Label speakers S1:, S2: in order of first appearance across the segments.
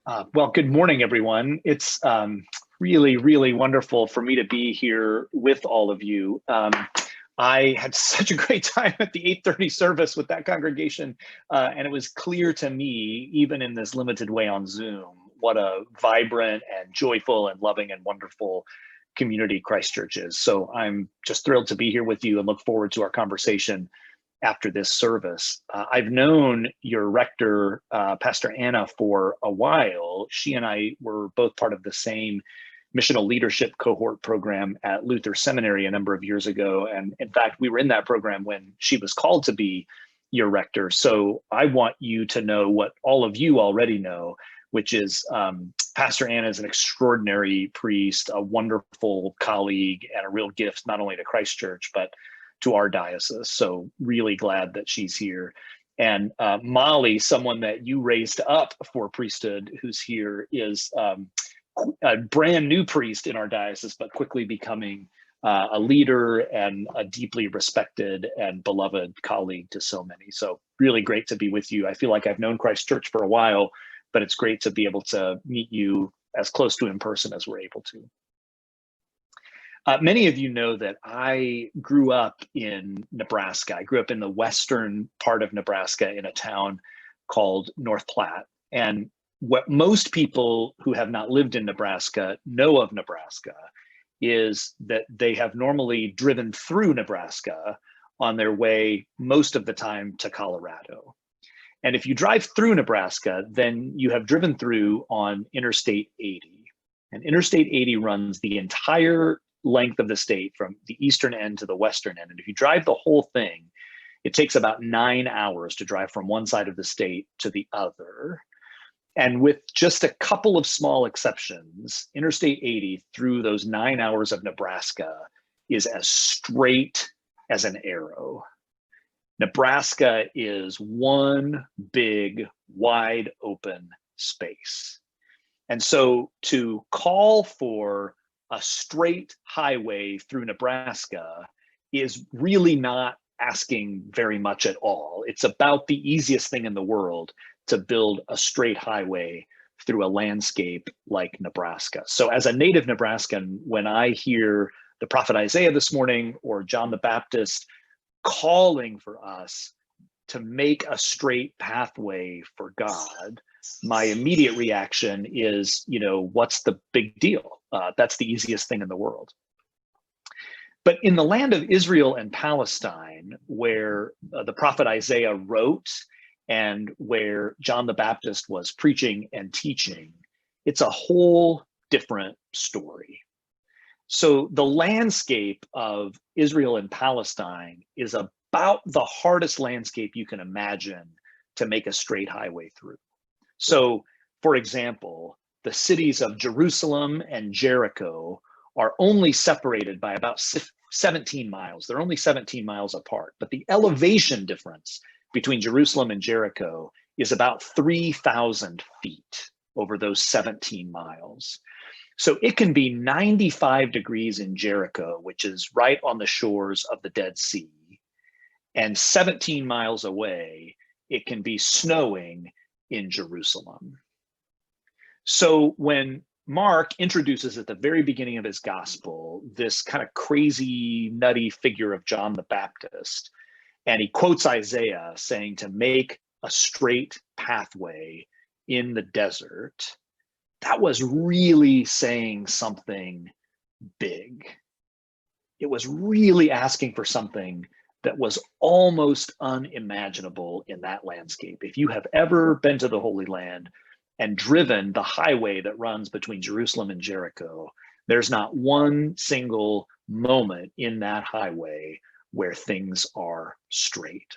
S1: Well, good morning, everyone. It's really, really wonderful for me to be here with all of you. I had such a great time at the 8:30 service with that congregation, and it was clear to me, even in this limited way on Zoom, what a vibrant and joyful and loving and wonderful community Christ Church is. So I'm just thrilled to be here with you and look forward to our conversation after this service. I've known your rector, Pastor Anna, for a while. She and I were both part of the same missional leadership cohort program at Luther Seminary a number of years ago. And in fact, we were in that program when she was called to be your rector. So I want you to know what all of you already know, which is Pastor Anna is an extraordinary priest, a wonderful colleague, and a real gift, not only to Christ Church, but to our diocese. So really glad that she's here. And Molly, someone that you raised up for priesthood, who's here, is a brand new priest in our diocese, but quickly becoming a leader and a deeply respected and beloved colleague to so many. So really great to be with you. I feel like I've known Christ Church for a while, but it's great to be able to meet you as close to in person as we're able to. Many of you know that I grew up in Nebraska. I grew up in the western part of Nebraska in a town called North Platte. And what most people who have not lived in Nebraska know of Nebraska is that they have normally driven through Nebraska on their way most of the time to Colorado. And if you drive through Nebraska, then you have driven through on Interstate 80. And Interstate 80 runs the entire length of the state from the eastern end to the western end. And if you drive the whole thing, it takes about 9 hours to drive from one side of the state to the other. And with just a couple of small exceptions, Interstate 80 through those 9 hours of Nebraska is as straight as an arrow. Nebraska is one big, wide open space. And so to call for a straight highway through Nebraska is really not asking very much at all. It's about the easiest thing in the world to build a straight highway through a landscape like Nebraska. So as a native Nebraskan, when I hear the prophet Isaiah this morning or John the Baptist calling for us to make a straight pathway for God, my immediate reaction is, what's the big deal? That's the easiest thing in the world. But in the land of Israel and Palestine, where the prophet Isaiah wrote and where John the Baptist was preaching and teaching, it's a whole different story. So the landscape of Israel and Palestine is about the hardest landscape you can imagine to make a straight highway through. So, for example, the cities of Jerusalem and Jericho are only separated by about 17 miles. They're only 17 miles apart, but the elevation difference between Jerusalem and Jericho is about 3,000 feet over those 17 miles. So it can be 95 degrees in Jericho, which is right on the shores of the Dead Sea, and 17 miles away, it can be snowing in Jerusalem. So when Mark introduces at the very beginning of his gospel this kind of crazy, nutty figure of John the Baptist, and he quotes Isaiah saying to make a straight pathway in the desert, that was really saying something big. It was really asking for something that was almost unimaginable in that landscape. If you have ever been to the Holy Land and driven the highway that runs between Jerusalem and Jericho, there's not one single moment in that highway where things are straight.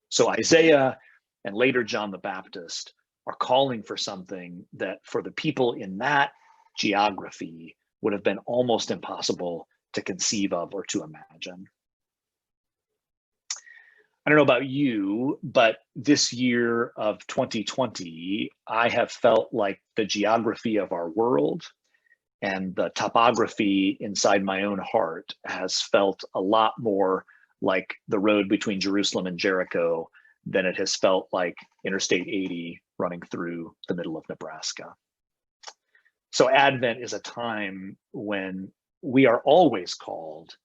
S1: So Isaiah and later John the Baptist are calling for something that for the people in that geography would have been almost impossible to conceive of or to imagine. I don't know about you, but this year of 2020, I have felt like the geography of our world and the topography inside my own heart has felt a lot more like the road between Jerusalem and Jericho than it has felt like Interstate 80 running through the middle of Nebraska. So Advent is a time when we are always called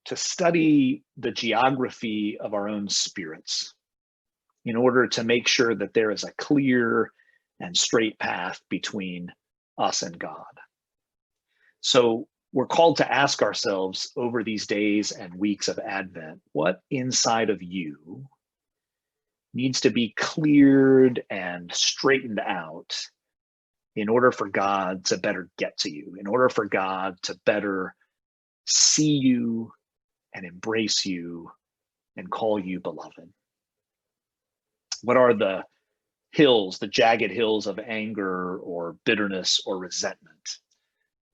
S1: to study the geography of our own spirits in order to make sure that there is a clear and straight path between us and God. So we're called to ask ourselves over these days and weeks of Advent, what inside of you needs to be cleared and straightened out in order for God to better get to you, in order for God to better see you and embrace you and call you beloved? What are the hills, the jagged hills of anger or bitterness or resentment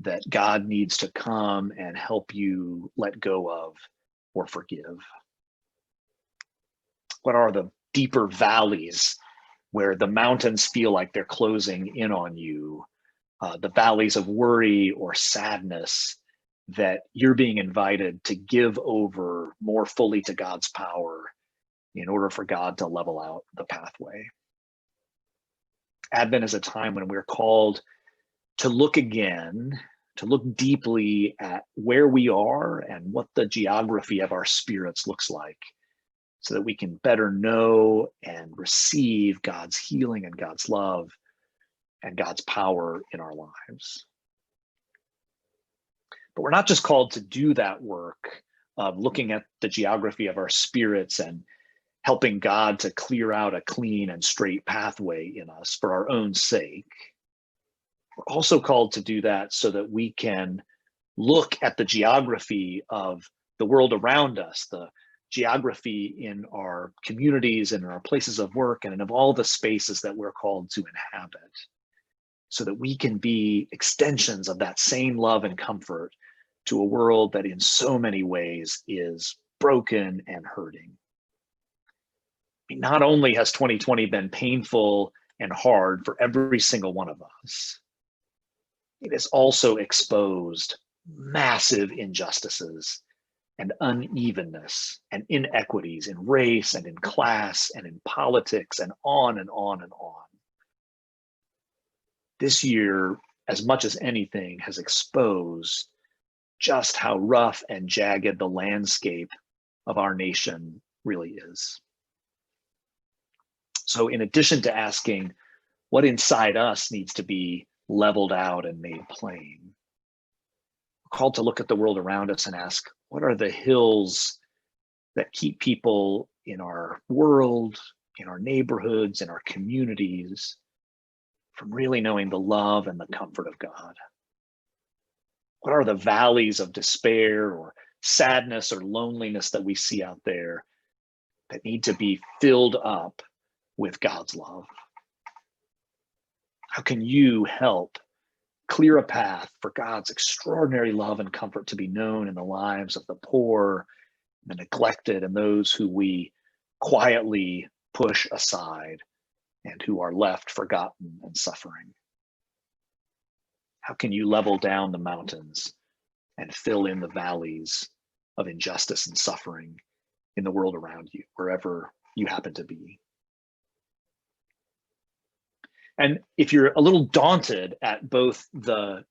S1: that God needs to come and help you let go of or forgive? What are the deeper valleys where the mountains feel like they're closing in on you, the valleys of worry or sadness that you're being invited to give over more fully to God's power in order for God to level out the pathway? Advent is a time when we're called to look again, to look deeply at where we are and what the geography of our spirits looks like, so that we can better know and receive God's healing and God's love and God's power in our lives. But we're not just called to do that work of looking at the geography of our spirits and helping God to clear out a clean and straight pathway in us for our own sake. We're also called to do that so that we can look at the geography of the world around us, the geography in our communities and in our places of work and in all the spaces that we're called to inhabit, so that we can be extensions of that same love and comfort to a world that in so many ways is broken and hurting. Not only has 2020 been painful and hard for every single one of us, it has also exposed massive injustices and unevenness and inequities in race and in class and in politics and on and on and on. This year, as much as anything, has exposed just how rough and jagged the landscape of our nation really is. So in addition to asking what inside us needs to be leveled out and made plain, we're called to look at the world around us and ask, what are the hills that keep people in our world, in our neighborhoods, in our communities from really knowing the love and the comfort of God? What are the valleys of despair or sadness or loneliness that we see out there that need to be filled up with God's love? How can you help clear a path for God's extraordinary love and comfort to be known in the lives of the poor, the neglected, and those who we quietly push aside and who are left forgotten and suffering? How can you level down the mountains and fill in the valleys of injustice and suffering in the world around you, wherever you happen to be? And if you're a little daunted at both the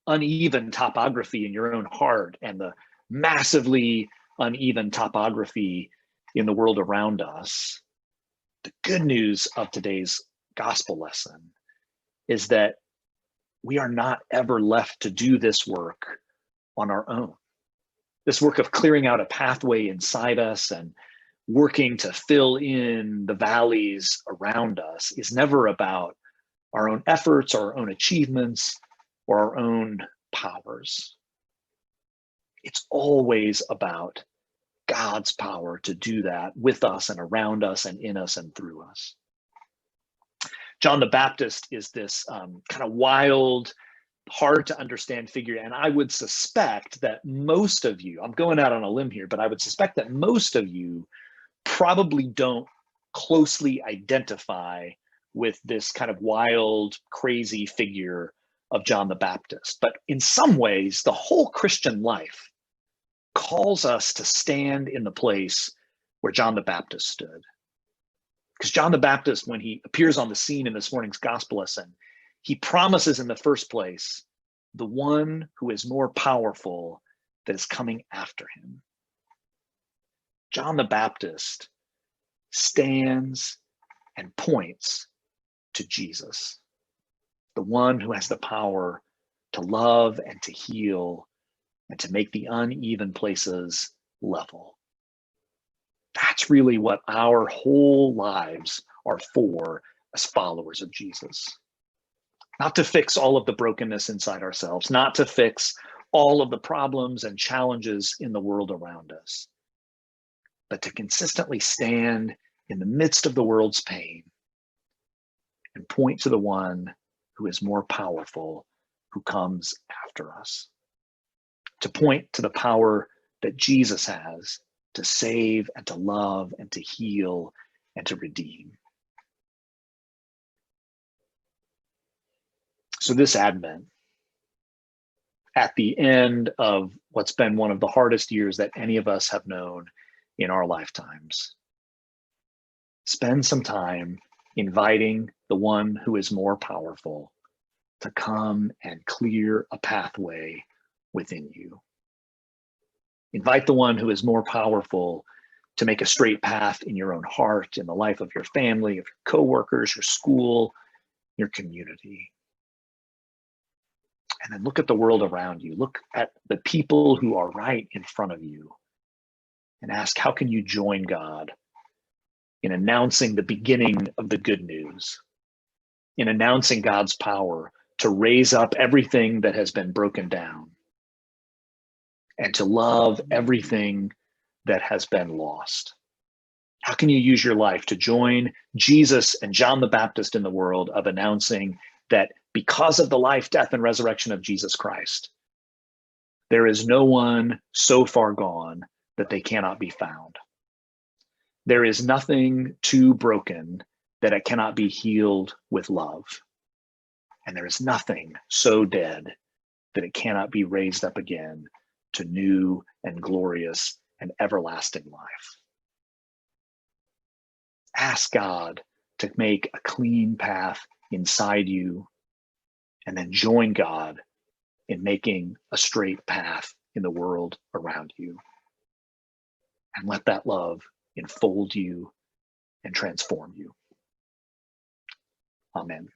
S1: uneven topography in your own heart and the massively uneven topography in the world around us, the good news of today's gospel lesson is that we are not ever left to do this work on our own. This work of clearing out a pathway inside us and working to fill in the valleys around us is never about our own efforts, our own achievements, or our own powers. It's always about God's power to do that with us and around us and in us and through us. John the Baptist is this kind of wild, hard to understand figure. And I would suspect that most of you, I'm going out on a limb here, but I would suspect that most of you probably don't closely identify with this kind of wild, crazy figure of John the Baptist. But in some ways, the whole Christian life calls us to stand in the place where John the Baptist stood. Because John the Baptist, when he appears on the scene in this morning's gospel lesson, he promises in the first place the one who is more powerful that is coming after him. John the Baptist stands and points to Jesus, the one who has the power to love and to heal and to make the uneven places level. That's really what our whole lives are for as followers of Jesus. Not to fix all of the brokenness inside ourselves, not to fix all of the problems and challenges in the world around us, but to consistently stand in the midst of the world's pain and point to the one who is more powerful, who comes after us. To point to the power that Jesus has to save and to love and to heal and to redeem. So this Advent, at the end of what's been one of the hardest years that any of us have known in our lifetimes, spend some time inviting the one who is more powerful to come and clear a pathway within you. Invite the one who is more powerful to make a straight path in your own heart, in the life of your family, of your coworkers, your school, your community. And then look at the world around you. Look at the people who are right in front of you and ask, how can you join God in announcing the beginning of the good news, in announcing God's power to raise up everything that has been broken down and to love everything that has been lost? How can you use your life to join Jesus and John the Baptist in the world of announcing that because of the life, death, and resurrection of Jesus Christ, there is no one so far gone that they cannot be found. There is nothing too broken that it cannot be healed with love. And there is nothing so dead that it cannot be raised up again to new and glorious and everlasting life. Ask God to make a clean path inside you, and then join God in making a straight path in the world around you. And let that love enfold you and transform you. Amen.